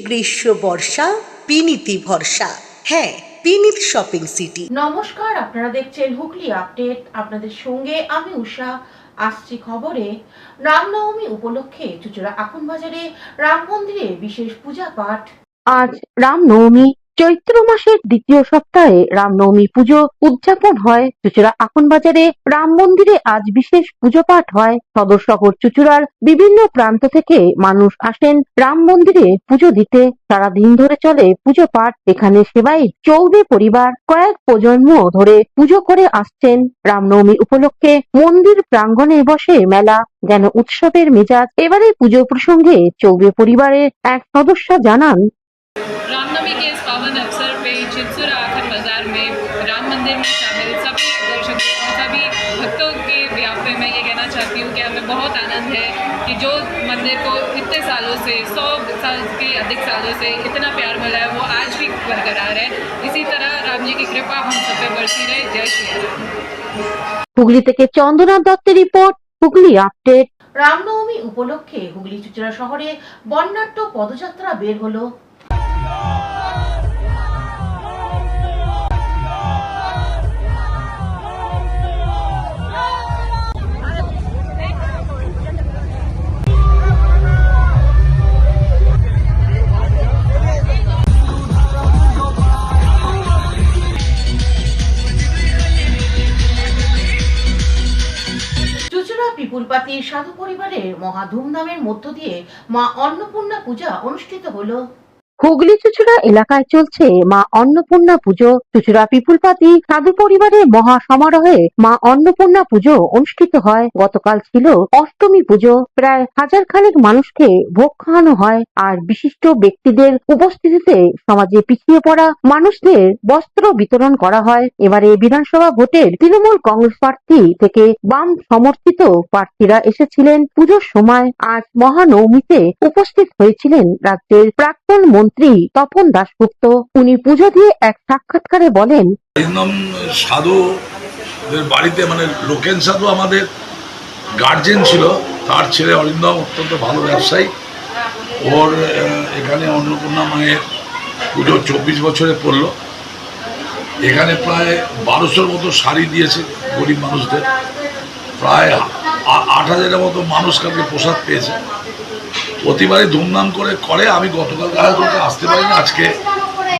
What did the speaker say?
গ্রীষ্ম বর্ষা পিনিতি ভরসা। হ্যাঁ, পিনিত শপিং সিটি। নমস্কার, আপনারা দেখছেন হুগলি আপডেট। আপনাদের সঙ্গে আমি উষা। আসছি খবরে। রামনবমী উপলক্ষে চুঁচুড়া আখনবাজারে রাম মন্দিরে বিশেষ পূজা পাঠ। আজ রামনবমী। চৈত্র মাসের দ্বিতীয় সপ্তাহে রামনবমী পুজো উদযাপন হয়। চুঁচুড়া আখনবাজারে রাম মন্দিরে আজ বিশেষ পুজো পাঠ হয়। সদর শহর চুঁচুড়ার বিভিন্ন প্রান্ত থেকে মানুষ আসেন রাম মন্দিরে পুজো দিতে। সারাদিন ধরে চলে পুজো পাঠ। এখানে সেবায়িত চৌবে পরিবার কয়েক প্রজন্ম ধরে পুজো করে আসছেন। রামনবমী উপলক্ষে মন্দির প্রাঙ্গণে বসে মেলা, যেন উৎসবের মেজাজ। এবারে পুজো প্রসঙ্গে চৌবে পরিবারের এক সদস্য জানান, रामनवमी के इस पावन अवसर पे चित्सुरा आखन बाजार में राम मंदिर में शामिल सभी दर्शकों सभी भक्तों के व्याप पे मैं ये कहना चाहती हूँ कि हमें बहुत आनंद है कि जो मंदिर को इतने सालों से 100 साल के अधिक सालों से इतना प्यार मिला है वो आज भी बरकरार है। इसी तरह राम जी की कृपा हम सब पे बरसी रहे। जय श्री राम। হুগলি থেকে চন্দ্রনাথ দত্তের রিপোর্ট, হুগলি আপডেট। রামনবমী উপলক্ষে হুগলি চুঁচুড়া শহরে বর্ণাঢ্য পদযাত্রা বের হলো। চুঁচুড়া পিপুলপাতির সাধু পরিবারের মহা ধুমধামের মধ্য দিয়ে মা অন্নপূর্ণা পূজা অনুষ্ঠিত হলো। হুগলি চুঁচুড়া এলাকায় চলছে মা অন্নপূর্ণা পুজো। চুঁচুড়া পিপুলপাতি সাধু পরিবারের মহা সমারোহে মা অন্নপূর্ণা পুজো অনুষ্ঠিত হয়। গতকাল ছিল অষ্টমী পুজো। প্রায় হাজার খানেক মানুষকে ভোগ খাওয়ানো হয়। আর বিশিষ্ট ব্যক্তিদের উপস্থিতিতে সমাজে পিছিয়ে পড়া মানুষদের বস্ত্র বিতরণ করা হয়। এবারে বিধানসভা ভোটের তৃণমূল কংগ্রেস প্রার্থী থেকে বাম সমর্থিত প্রার্থীরা এসেছিলেন পুজোর সময়। আজ মহানবমীতে উপস্থিত হয়েছিলেন রাজ্যের প্রাক্তন মন্ত্রী তপন দাশগুপ্ত। উনি পুজো দিয়ে এক সাক্ষাৎকারে বলেন, সাধুদের বাড়িতে মানে লোকেন সাধু আমাদের গার্জেন ছিল, তার ছেলে অরিন্দম অত্যন্ত ভালো ব্যবসায়ী। ওর এখানে অন্নপূর্ণা মায়ের পুজো 24 বছরে পড়লো। এখানে প্রায় 1200-র মতো শাড়ি দিয়েছে গরিব মানুষদের। প্রায় 8000-এর মতো মানুষ কালকে প্রসাদ পেয়েছে। প্রতিবারই ধুমধাম করে। আমি গতকাল আসতে পারিনি, আজকে